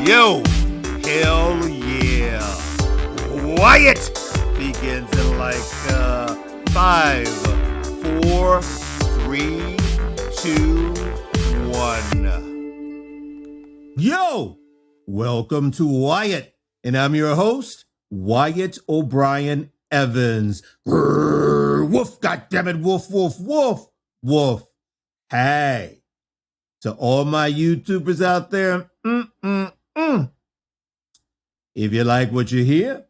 Yo, hell yeah. Wyatt begins in like 5, 4, 3, 2, 1. Yo, welcome to Wyatt, and I'm your host, Wyatt O'Brien Evans. Grrr, woof, goddammit, woof, woof, woof, woof. Hey, to all my YouTubers out there, if you like what you hear,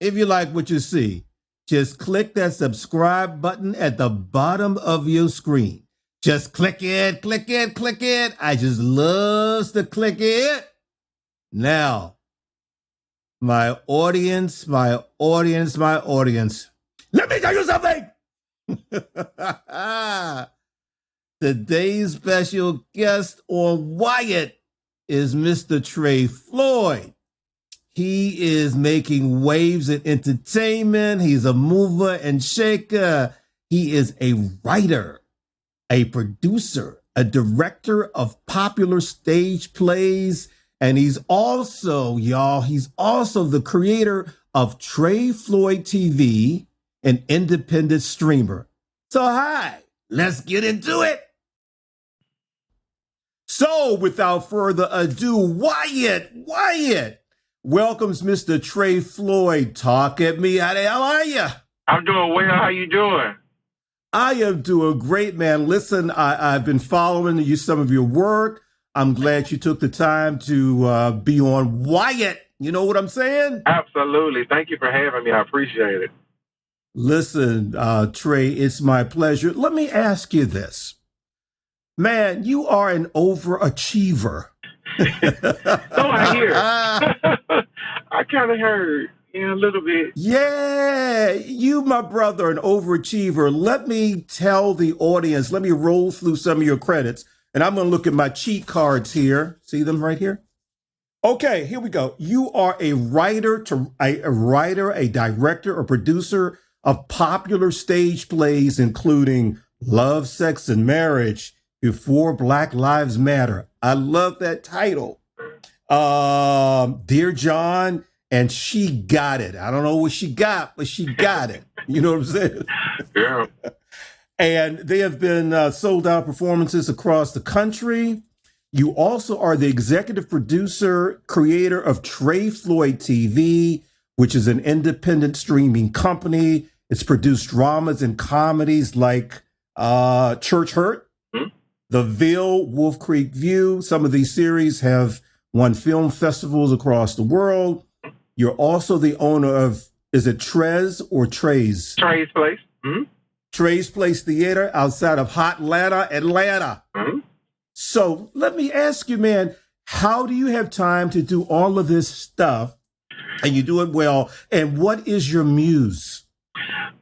if you like what you see, just click that subscribe button at the bottom of your screen. Just click it, click it, click it. I just love to click it. Now, my audience. Let me tell you something. Today's special guest on Wyatt is Mr. Tre Floyd. He is making waves in entertainment. He's a mover and shaker. He is a writer, a producer, a director of popular stage plays. And he's also, the creator of Tre Floyd TV, an independent streamer. So hi, let's get into it. So without further ado, Wyatt welcomes Mr. Tre Floyd. Talk at me. How the hell are you? I'm doing well. How you doing? I am doing great, man. Listen, I've been following some of your work. I'm glad you took the time to be on Wyatt. You know what I'm saying? Absolutely. Thank you for having me. I appreciate it. Listen, Tre, it's my pleasure. Let me ask you this. Man, you are an overachiever. So I hear. I kind of heard, a little bit. Yeah, you, my brother, an overachiever. Let me tell the audience, let me roll through some of your credits, and I'm going to look at my cheat cards here. See them right here? Okay, here we go. You are a writer, a director, or producer of popular stage plays, including Love, Sex, and Marriage, Before Black Lives Matter. I love that title. Dear John, and She Got It. I don't know what she got, but she got it. You know what I'm saying? Yeah. And they have been sold out performances across the country. You also are the executive producer, creator of Tre Floyd TV, which is an independent streaming company. It's produced dramas and comedies like Church Hurt, The Ville, Wolf Creek View. Some of these series have won film festivals across the world. You're also the owner of, is it Trez or Tre's? Tre's Place. Mm-hmm. Tre's Place Theater outside of Hawtlanta, Atlanta. Mm-hmm. So let me ask you, man, how do you have time to do all of this stuff and you do it well? And what is your muse?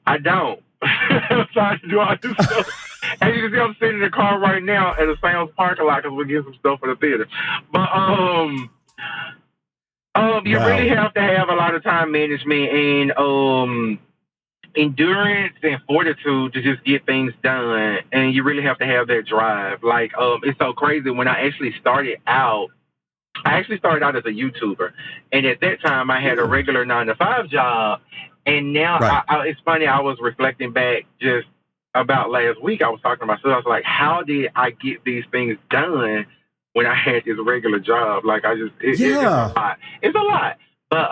I don't. I'm sorry to do all this stuff. As you can see, I'm sitting in the car right now at a Sam's parking lot because we're getting some stuff for the theater. But you really have to have a lot of time management and endurance and fortitude to just get things done. And you really have to have that drive. Like, it's so crazy. When I actually started out as a YouTuber. And at that time, I had a regular 9-to-5 job. And now it's funny, I was reflecting back just about last week. I was talking to myself. I was like, how did I get these things done when I had this regular job? Like, it's a lot. It's a lot. But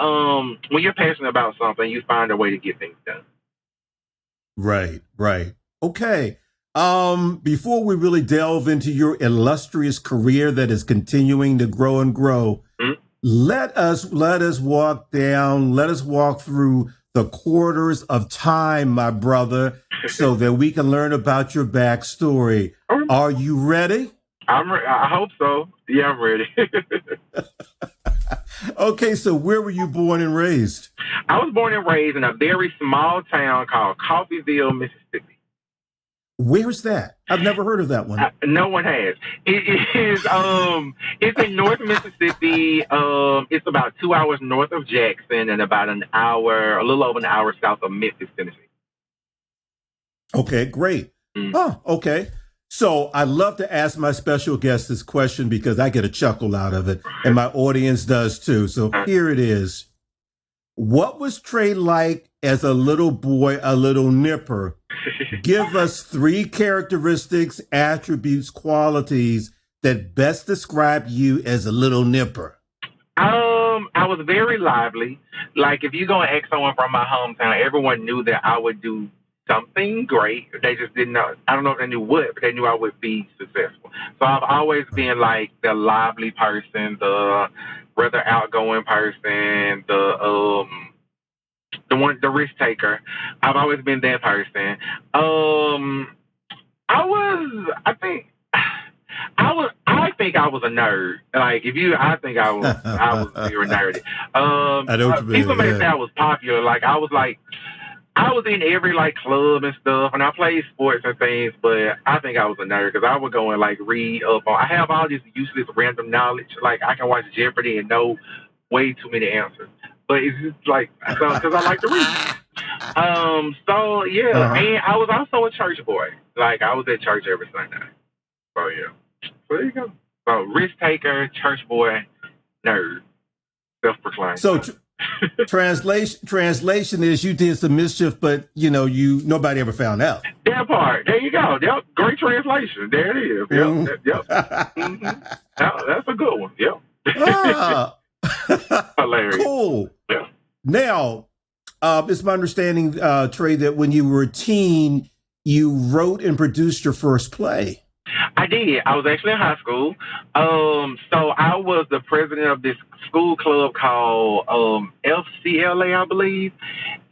when you're passionate about something, you find a way to get things done. Right. Okay. Before we really delve into your illustrious career that is continuing to grow and grow, let us walk through the quarters of time, my brother, so that we can learn about your backstory. Are you ready? I hope so. Yeah, I'm ready. Okay, so where were you born and raised? I was born and raised in a very small town called Coffeeville, Mississippi. Where's that? I've never heard of that one. No one has. It is. It's in North Mississippi. It's about 2 hours north of Jackson and about a little over an hour south of Memphis, Tennessee. Okay, great. Oh, okay. So I love to ask my special guest this question because I get a chuckle out of it, and my audience does too. So here it is. What was Tre like as a little boy, a little nipper? Give us 3 characteristics, attributes, qualities that best describe you as a little nipper. I was very lively. Like, if you go and ask someone from my hometown, everyone knew that I would do something great. They just didn't know. I don't know if they knew what, but they knew I would be successful. So I've always been like the lively person, the rather outgoing person, the risk taker. I've always been that person. I think I was a nerd. Like, I think I was very nerdy. I know what you mean, people may say I was popular. Like, I was in every like club and stuff, and I played sports and things. But I think I was a nerd because I would go and like read up on. I have all this useless random knowledge. Like, I can watch Jeopardy and know way too many answers. But it's just like because I like to read. So yeah, and I was also a church boy. Like, I was at church every Sunday. So yeah. So there you go. So risk taker, church boy, nerd, self-proclaimed. So translation is you did some mischief, but nobody ever found out. That part. There you go. Yep. Great translation. There it is. Yep. Yep. Mm-hmm. That's a good one. Yep. Hilarious. Cool. Yeah. Now, it's my understanding, Tre, that when you were a teen, you wrote and produced your first play. I did. I was actually in high school. So I was the president of this school club called FCLA, I believe,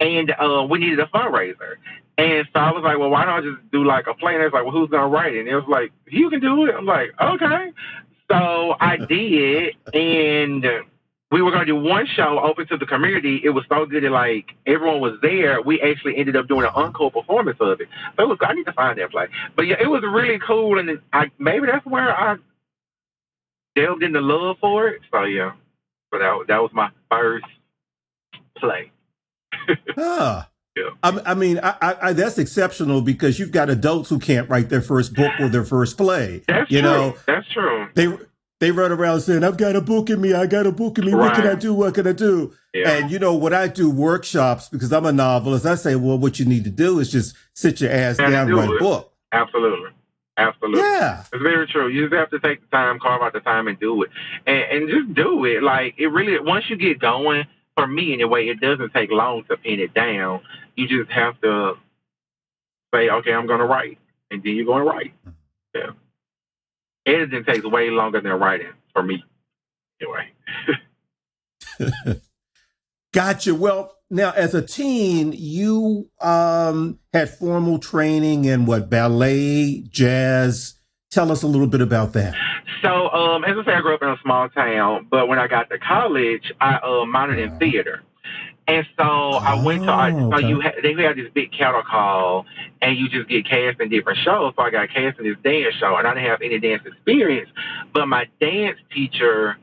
and we needed a fundraiser. And so I was like, well, why don't I just do like a play? And it's like, well, who's gonna write it? And it was like, you can do it. I'm like, okay. So I did, and we were going to do one show open to the community. It was so good that, like, everyone was there. We actually ended up doing an encore performance of it. So look, I need to find that play. But yeah, it was really cool, and maybe that's where I delved into love for it. So yeah, but that was my first play. Yeah. I mean, that's exceptional because you've got adults who can't write their first book or their first play. That's true. That's true. They run around saying, I've got a book in me. I got a book in me. Right. What can I do? What can I do? Yeah. And when I do workshops, because I'm a novelist, I say, well, what you need to do is just sit your ass down and write a book. Absolutely. Yeah. It's very true. You just have to take the time, carve out the time and do it. And just do it. Like, it really, once you get going, for me anyway, it doesn't take long to pin it down. You just have to say, okay, I'm going to write. And then you're going to write. Yeah. Editing takes way longer than writing for me, anyway. Gotcha. Well, now as a teen, you had formal training in ballet, jazz. Tell us a little bit about that. So, as I say, I grew up in a small town, but when I got to college, I minored in theater. And so I went to, they had this big cattle call, and you just get cast in different shows. So I got cast in this dance show, and I didn't have any dance experience. But my dance teacher,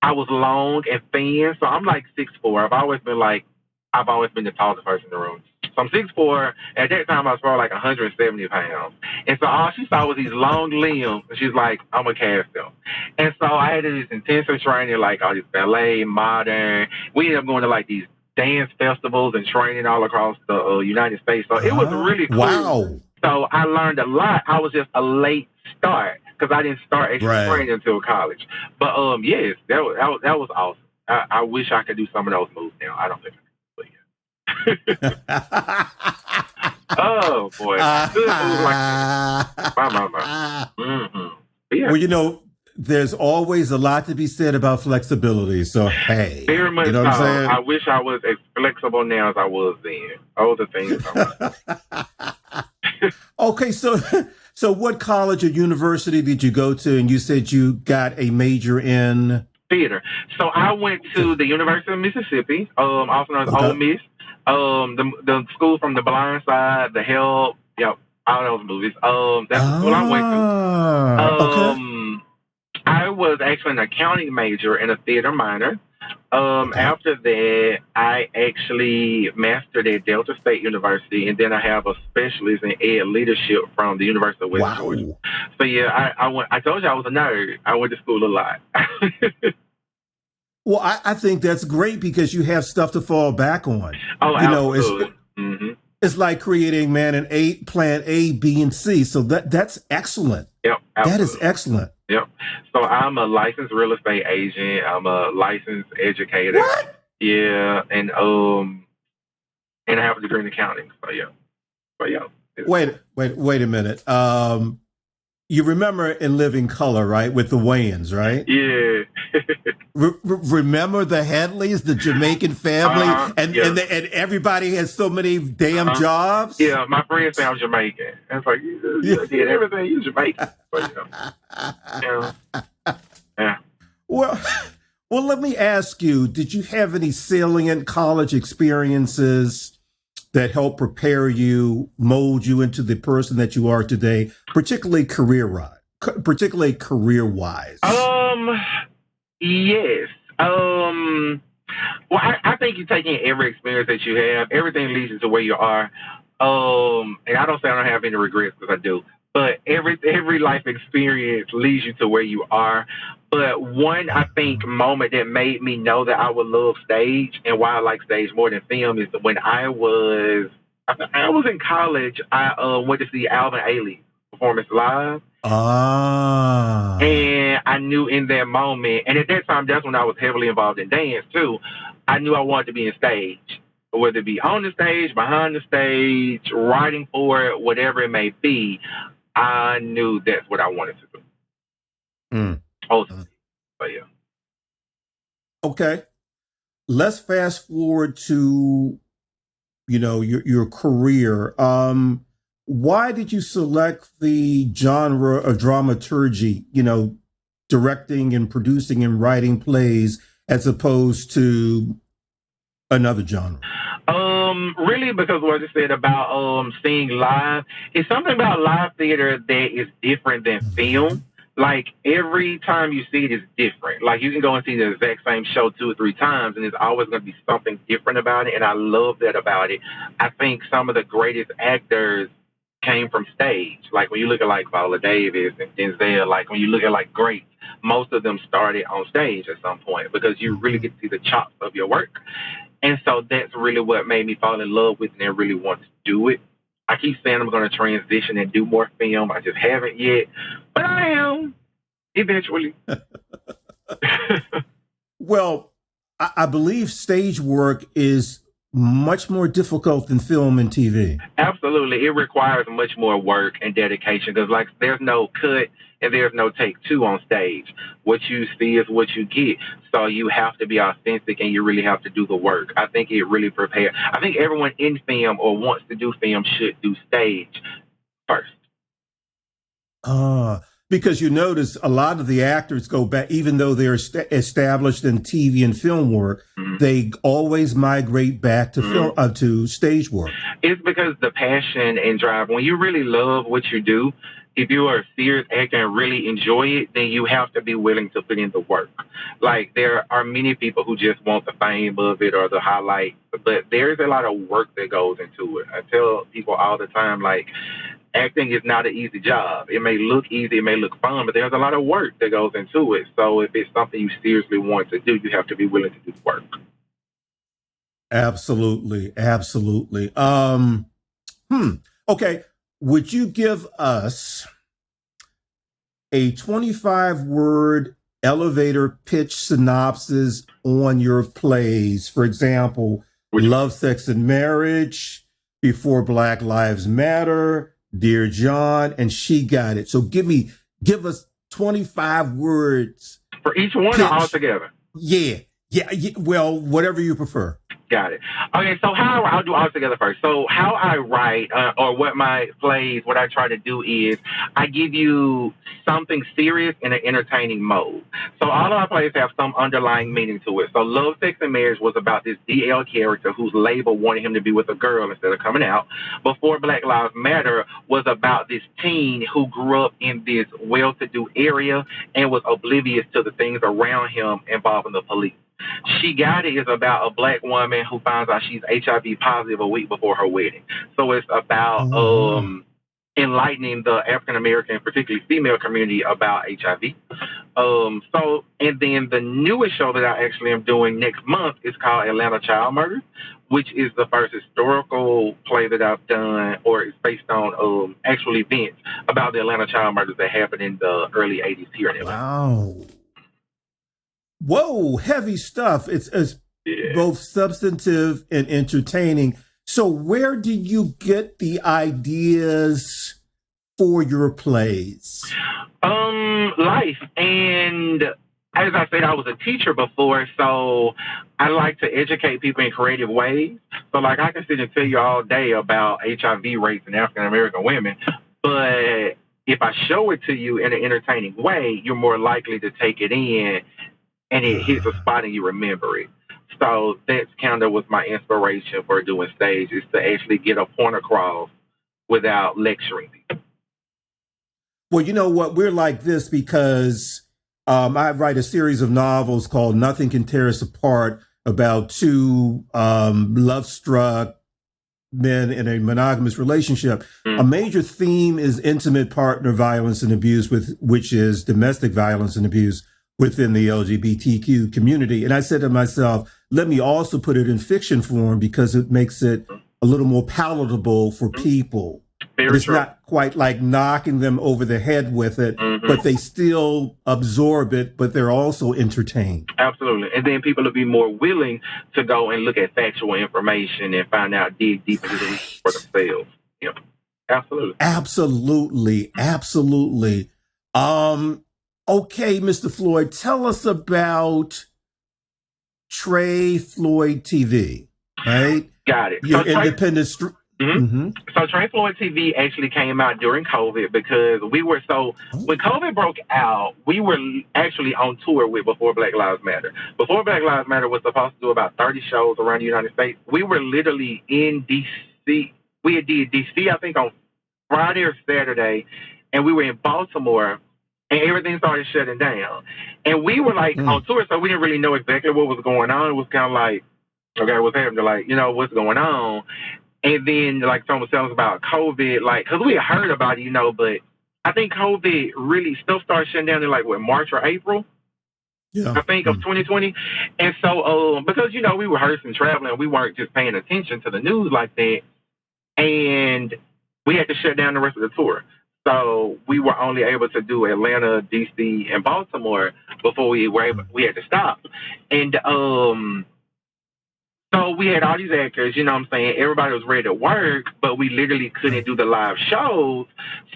I was long and thin, so I'm like 6'4". I've always been the tallest person in the room. So I'm 6'4". At that time, I was probably like 170 pounds. And so all she saw was these long limbs, and she's like, I'm going to cast them. And so I had this intensive training, like all this ballet, modern. We ended up going to like these dance festivals and training all across the United States. So it was really cool. Wow. So I learned a lot. I was just a late start because I didn't start actually training until college. But yes, that was awesome. I wish I could do some of those moves now. I don't think I could. But yeah. Oh boy. Good moves like that. My. Mm-hmm. Yeah. Well, there's always a lot to be said about flexibility. So, hey. Very much what I'm saying? I wish I was as flexible now as I was then. All the things. Okay, so what college or university did you go to? And you said you got a major in? Theater. So I went to the University of Mississippi, also known as Ole Miss. The school from The Blind Side, The Help, all those movies. That's the school I went to. Okay. I was actually an accounting major and a theater minor. Okay. After that, I actually mastered at Delta State University, and then I have a specialist in ed leadership from the University of West Georgia. Wow. So yeah, I went. I told you I was a nerd. I went to school a lot. Well, I think that's great because you have stuff to fall back on. Oh, You know, absolutely. Mm-hmm. it's like creating, man, plan A, B, and C. So that's excellent. Yep, absolutely. That is excellent. Yep. So I'm a licensed real estate agent. I'm a licensed educator. What? Yeah, and I have a degree in accounting. So yeah. But yeah. Wait a minute. You remember In Living Color, right? With the Wayans, right? Yeah. Remember the Headleys, the Jamaican family, and everybody has so many damn jobs. Yeah, my friend sounds Jamaican. It's like you did everything. You Jamaican. But, yeah. Well, let me ask you: did you have any salient college experiences that helped prepare you, mold you into the person that you are today, particularly career-wise? Yes. Well, I think you're taking every experience that you have. Everything leads you to where you are. And I don't say I don't have any regrets because I do. But every life experience leads you to where you are. But one, I think, moment that made me know that I would love stage and why I like stage more than film is when I was in college. I went to see Alvin Ailey's performance live. And I knew in that moment, and at that time, that's when I was heavily involved in dance too. I knew I wanted to be in stage, whether it be on the stage, behind the stage, writing for it, whatever it may be. I knew that's what I wanted to do. Ultimately. But yeah. Okay. Let's fast forward to, your career. Why did you select the genre of dramaturgy, directing and producing and writing plays as opposed to another genre? Really because what I said about seeing live, it's something about live theater that is different than film. Like every time you see it is different. Like you can go and see the exact same show 2 or 3 times and there's always going to be something different about it. And I love that about it. I think some of the greatest actors came from stage. Like when you look at like Viola Davis and Denzel, like when you look at like greats, most of them started on stage at some point because you really get to see the chops of your work. And so that's really what made me fall in love with it and really want to do it. I keep saying I'm going to transition and do more film. I just haven't yet, but I am eventually. Well, I believe stage work is much more difficult than film and TV. Absolutely. It requires much more work and dedication because like there's no cut and there's no take 2 on stage. What you see is what you get. So you have to be authentic and you really have to do the work. I think it really prepares. I think everyone in film or wants to do film should do stage first. Because you notice a lot of the actors go back, even though they're established in TV and film work, they always migrate back to film to stage work. It's because the passion and drive. When you really love what you do, if you are a serious actor and really enjoy it, then you have to be willing to put in the work. Like there are many people who just want the fame of it or the highlight, but there's a lot of work that goes into it. I tell people all the time, like, acting is not an easy job. It may look easy, it may look fun, but there's a lot of work that goes into it. So if it's something you seriously want to do, you have to be willing to do the work. Absolutely. Okay. Would you give us a 25-word elevator pitch synopsis on your plays? For example, Love, Sex, and Marriage, Before Black Lives Matter, Dear John, and She Got It. So give us 25 words. For each one or all together? Yeah. Well, whatever you prefer. Got it. Okay, so I'll do all together first. So how I write or what my plays, what I try to do is I give you something serious in an entertaining mode. So all of our plays have some underlying meaning to it. So Love, Sex, and Marriage was about this DL character whose label wanted him to be with a girl instead of coming out. Before Black Lives Matter was about this teen who grew up in this well-to-do area and was oblivious to the things around him involving the police. She Got It is about a black woman who finds out she's HIV positive a week before her wedding. So it's about Oh, wow. enlightening the African American, particularly female community about HIV. And then the newest show that I actually am doing next month is called Atlanta Child Murder, which is the first historical play that I've done, or it's based on actual events about the Atlanta child murders that happened in the early '80s here in Atlanta. Wow. Whoa, heavy stuff. It's both substantive and entertaining. So where do you get the ideas for your plays? Life. And as I said, I was a teacher before, so I like to educate people in creative ways. So, like, I can sit and tell you all day about HIV rates in African American women, but if I show it to you in an entertaining way, you're more likely to take it in and it hits a spot and you remember it. So that's kind of was my inspiration for doing stage, is to actually get a point across without lecturing people. Well, you know what? We're like this because I write a series of novels called Nothing Can Tear Us Apart, about two love-struck men in a monogamous relationship. A major theme is intimate partner violence and abuse, which is domestic violence and abuse within the LGBTQ community. And I said to myself, let me also put it in fiction form because it makes it a little more palatable for people. It's not quite like knocking them over the head with it, but they still absorb it, but they're also entertained. Absolutely. And then people will be more willing to go and look at factual information and find out, dig deep into the for themselves. Yeah. Absolutely. Absolutely. Absolutely. Okay, Mr. Floyd, tell us about Tre Floyd TV, right? Got it. Your independent So Tre Floyd TV actually came out during COVID because when COVID broke out, we were actually on tour with Before Black Lives Matter. Before Black Lives Matter was supposed to do about 30 shows around the United States. We were literally in DC. We had did DC, I think, on Friday or Saturday, and we were in Baltimore, and everything started shutting down. And we were like on tour, so we didn't really know exactly what was going on. It was kind of like, okay, what's happening? Like, what's going on? And then, like, someone was telling us about COVID, like, because we had heard about it, but I think COVID really still started shutting down in, like, March or April, I think, of 2020. And so, because, we were rehearsing, traveling, we weren't just paying attention to the news like that. And we had to shut down the rest of the tour. So we were only able to do Atlanta, DC, and Baltimore before we had to stop. And, so we had all these actors, everybody was ready to work, but we literally couldn't do the live shows.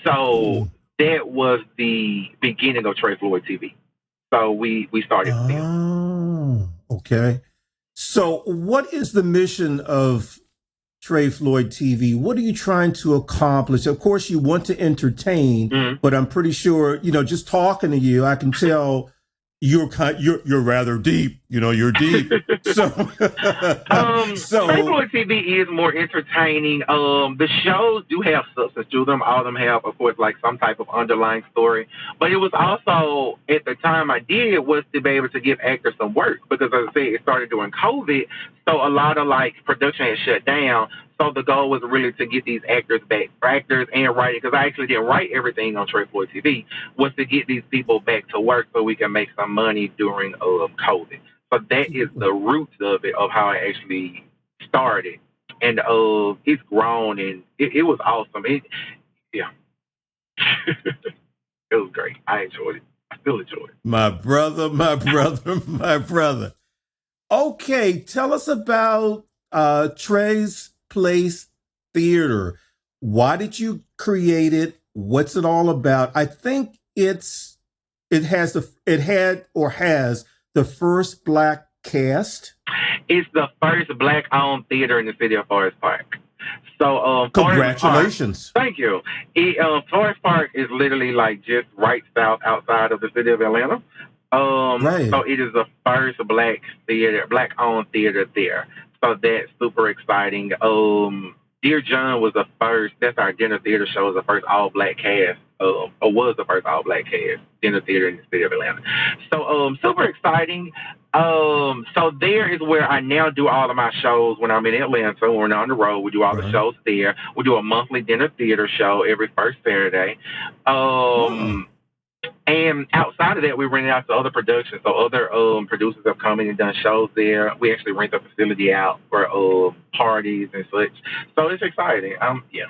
So that was the beginning of Tre Floyd TV. So we started film. Okay. So what is the mission of Tre Floyd TV? What are you trying to accomplish? Of course, you want to entertain, but I'm pretty sure, just talking to you, I can tell you're rather deep. You're deep. So, Tre Floyd TV is more entertaining. The shows do have substance to them. All of them have, of course, like some type of underlying story. But it was also, at the time I did it, was to be able to give actors some work because, as I said, it started during COVID. So a lot of production had shut down. So the goal was really to get these actors back, actors and writing, because I actually didn't write everything on Tre Floyd TV, was to get these people back to work so we can make some money during COVID. So that is the roots of it, of how I actually started. And it's grown, and it was awesome. It was great. I enjoyed it. I still enjoy it. My brother. Okay, tell us about Tre's Place Theater. Why did you create it? What's it all about? I think it had the first Black cast. It's the first Black-owned theater in the city of Forest Park. So, congratulations! Park, thank you. Forest Park is literally just right south outside of the city of Atlanta. Right. So it is the first Black-owned theater there. So that's super exciting. Dear John was the first. That's our dinner theater show. Was the first all black cast. Or was the first all black cast dinner theater in the city of Atlanta. So super exciting. So there is where I now do all of my shows when I'm in Atlanta. When we're on the road, we do all the shows there. We do a monthly dinner theater show every first Saturday. And outside of that, we rent it out to other productions. So other producers have come in and done shows there. We actually rent the facility out for parties and such. So it's exciting. Yeah,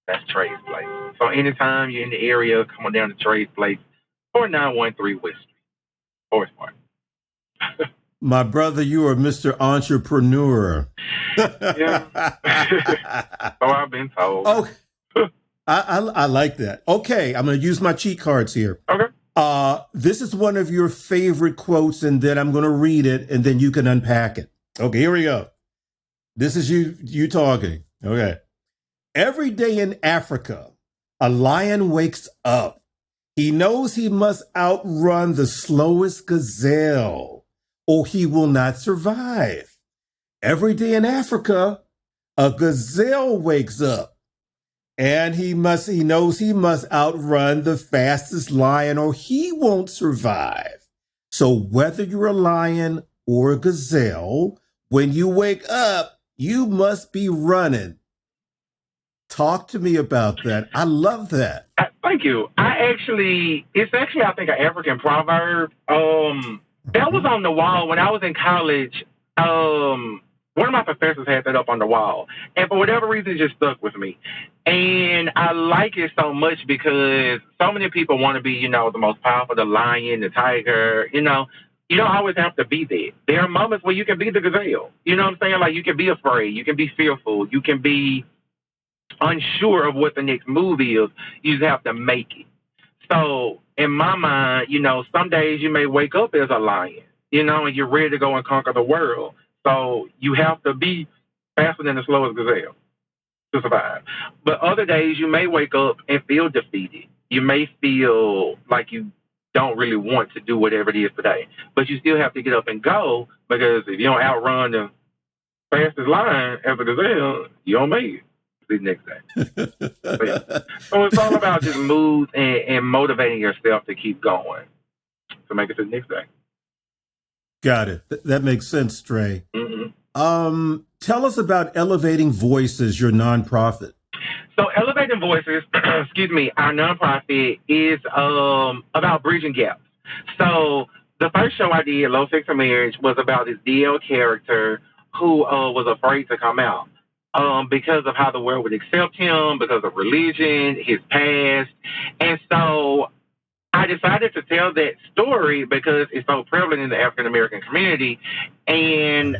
that's Tre's Place. So anytime you're in the area, come on down to Tre's Place, 4913 West Street, Forest Park. My brother, you are Mr. Entrepreneur. Yeah. So I've been told. Oh. I like that. Okay, I'm going to use my cheat cards here. Okay. This is one of your favorite quotes, and then I'm going to read it, and then you can unpack it. Okay, here we go. This is you talking. Okay. Every day in Africa, a lion wakes up. He knows he must outrun the slowest gazelle, or he will not survive. Every day in Africa, a gazelle wakes up. And he knows he must outrun the fastest lion or he won't survive. So whether you're a lion or a gazelle, when you wake up, you must be running. Talk to me about that. I love that. Thank you. It's actually, I think, an African proverb. That was on the wall when I was in college. One of my professors had that up on the wall. And for whatever reason, it just stuck with me. And I like it so much because so many people want to be, the most powerful, the lion, the tiger, You don't always have to be that. There are moments where you can be the gazelle. You know what I'm saying? Like, you can be afraid. You can be fearful. You can be unsure of what the next move is. You just have to make it. So in my mind, some days you may wake up as a lion, and you're ready to go and conquer the world. So you have to be faster than the slowest gazelle to survive. But other days you may wake up and feel defeated. You may feel like you don't really want to do whatever it is today. But you still have to get up and go, because if you don't outrun the fastest lion as a gazelle, you don't make it. See the next day. So it's all about just mood and motivating yourself to keep going to make it to the next day. Got it. That makes sense, Tre. Mm-hmm. Tell us about Elevating Voices, your nonprofit. So Elevating Voices, excuse me, our nonprofit is about bridging gaps. So the first show I did, Low Sex and Marriage, was about this DL character who was afraid to come out because of how the world would accept him, because of religion, his past. And so I decided to tell that story because it's so prevalent in the African American community, and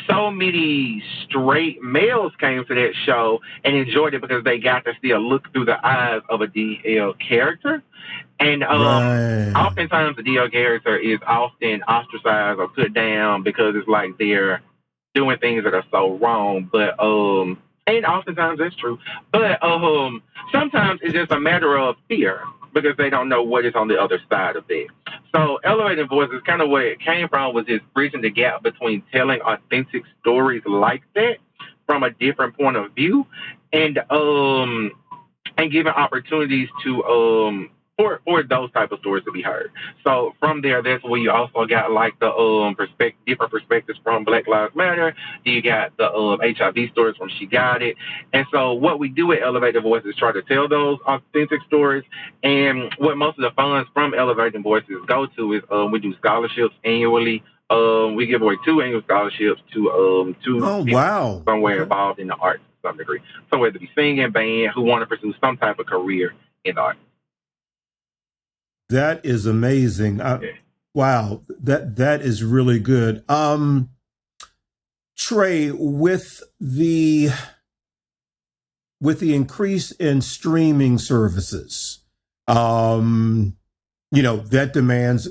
so many straight males came to that show and enjoyed it because they got to still look through the eyes of a DL character. And oftentimes the DL character is often ostracized or put down because it's like they're doing things that are so wrong. But and oftentimes that's true. But sometimes it's just a matter of fear, because they don't know what is on the other side of it. So Elevating Voices, kind of where it came from, was just bridging the gap between telling authentic stories like that from a different point of view, and giving opportunities to for those type of stories to be heard. So from there, that's where you also got like the different perspectives from Black Lives Matter. You got the HIV stories from She Got It. And so what we do at Elevating Voices is try to tell those authentic stories. And what most of the funds from Elevating Voices go to is we do scholarships annually. We give away 2 annual scholarships to people somewhere involved in the arts to some degree. So whether it be singing, band, who want to pursue some type of career in the arts. That is amazing. Wow, that is really good. Tre, with the increase in streaming services, that demands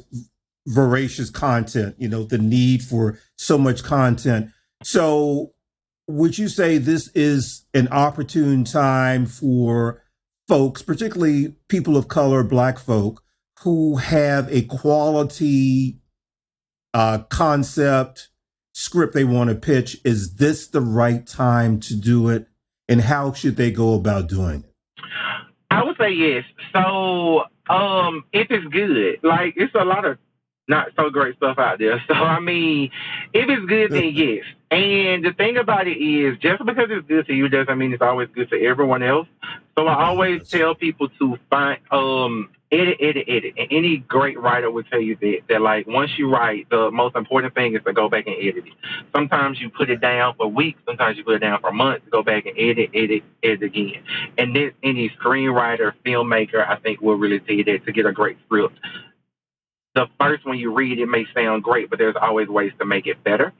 voracious content, the need for so much content. So would you say this is an opportune time for folks, particularly people of color, Black folk, who have a quality concept, script they want to pitch, is this the right time to do it? And how should they go about doing it? I would say yes. So, if it's good, like it's a lot of not so great stuff out there. So, I mean, if it's good, then yes. And the thing about it is, just because it's good to you doesn't mean it's always good for everyone else. So I always tell people to find, edit. And any great writer would tell you that like once you write, the most important thing is to go back and edit it. Sometimes you put it down for weeks, sometimes you put it down for months, go back and edit again. And this any screenwriter, filmmaker, I think will really tell you that to get a great script. The first one you read, it may sound great, but there's always ways to make it better.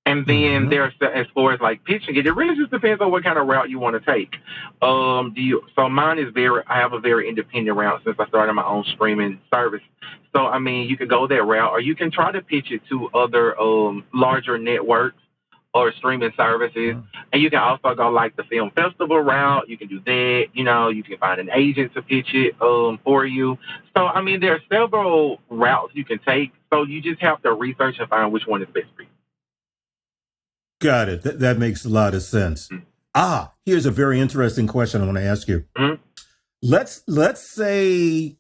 And then there's as far as like pitching it, it really just depends on what kind of route you want to take. So mine is I have a very independent route since I started my own streaming service. So I mean, you can go that route, or you can try to pitch it to other larger networks or streaming services. And you can also go like the film festival route. You can do that. You know, you can find an agent to pitch it for you. So I mean, there are several routes you can take. So you just have to research and find which one is best for you. Got it. That makes a lot of sense. Here's a very interesting question I want to ask you. Let's say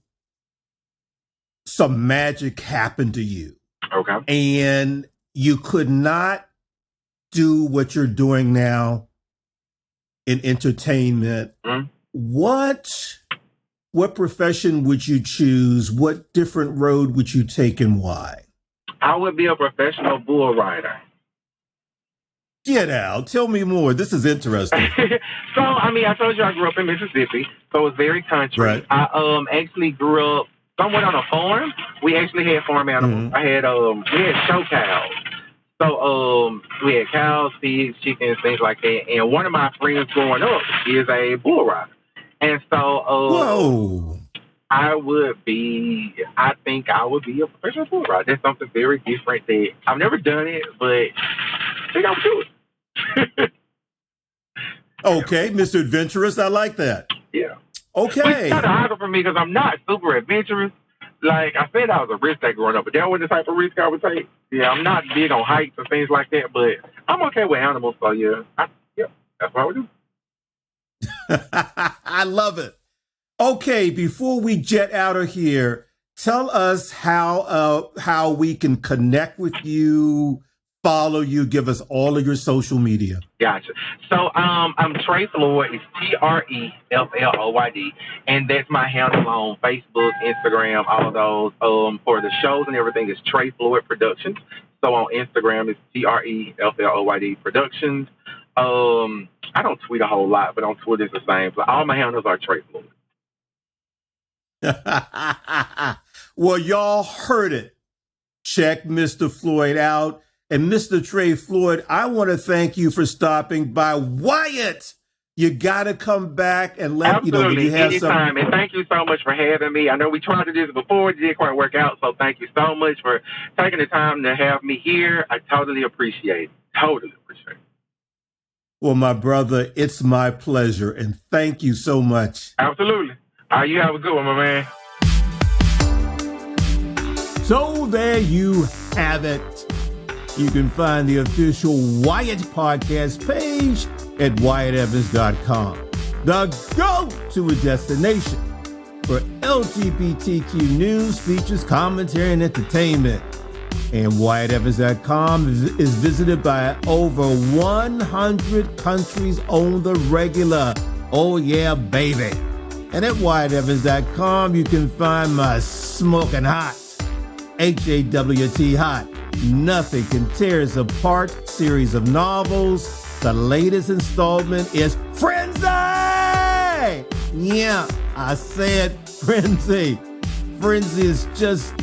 some magic happened to you. Okay. And you could not do what you're doing now in entertainment. What profession would you choose? What different road would you take, and why? I would be a professional bull rider. Get out. Tell me more. This is interesting. So, I mean, I told you I grew up in Mississippi, so it's very country. Right. I actually grew up somewhat on a farm. We actually had farm animals. We had show cows. So, we had cows, pigs, chickens, things like that. And one of my friends growing up is a bull rider. And so, whoa. I think I would be a professional bull rider. That's something very different that I've never done it, but I think I would do it. Okay, Mr. Adventurous, I like that. Yeah. Okay. It's kind of hard for me because I'm not super adventurous. Like I said, I was a risk taker growing up, but that wasn't the type of risk I would take. Yeah, I'm not big on heights and things like that, but I'm okay with animals. So yeah, that's what I would do. I love it. Okay, before we jet out of here, tell us how we can connect with you, follow you, give us all of your social media. Gotcha. So I'm Tre Floyd. It's TreFloyd, and that's my handle on Facebook, Instagram, all of those. For the shows and everything, it's Tre Floyd Productions. So on Instagram, it's TreFloyd Productions. I don't tweet a whole lot, but on Twitter it's the same. So all my handles are Tre Floyd. Well, y'all heard it. Check Mr. Floyd out. And Mr. Tre Floyd, I want to thank you for stopping by. Wyatt, you got to come back and let Absolutely. You have anytime. And thank you so much for having me. I know we tried to do this before. It didn't quite work out. So thank you so much for taking the time to have me here. I totally appreciate it. Totally appreciate it. Well, my brother, it's my pleasure. And thank you so much. Absolutely. You have a good one, my man. So there you have it. You can find the official Wyatt podcast page at WyattEvans.com. The go-to destination for LGBTQ news, features, commentary, and entertainment. And WyattEvans.com is visited by over 100 countries on the regular. Oh yeah, baby. And at WyattEvans.com, you can find my smoking hot, HAWT hot, Nothing Can Tear Us Apart series of novels. The latest installment is Frenzy! Yeah, I said Frenzy. Frenzy is just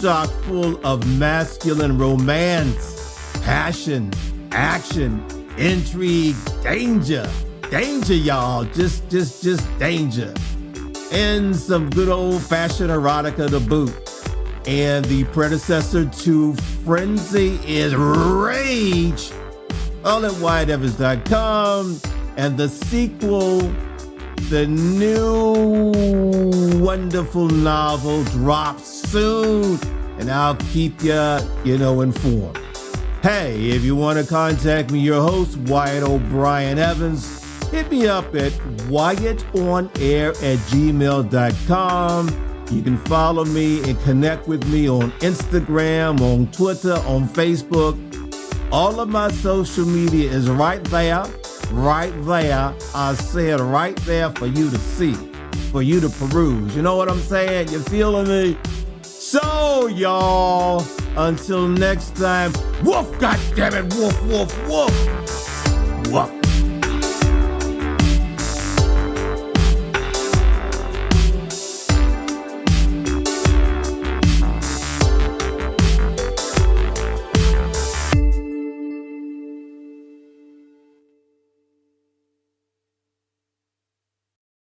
chock full of masculine romance, passion, action, intrigue, danger. Danger, y'all. Just danger. And some good old-fashioned erotica to boot. And the predecessor to Frenzy is Rage, all at WyattEvans.com. And the sequel, the new wonderful novel, drops soon. And I'll keep you, informed. Hey, if you want to contact me, your host, Wyatt O'Brien Evans, hit me up at wyattonair@gmail.com. You can follow me and connect with me on Instagram, on Twitter, on Facebook. All of my social media is right there, right there. I said right there for you to see, for you to peruse. You know what I'm saying? You feeling me? So, y'all, until next time, woof, goddammit, woof, woof, woof, woof.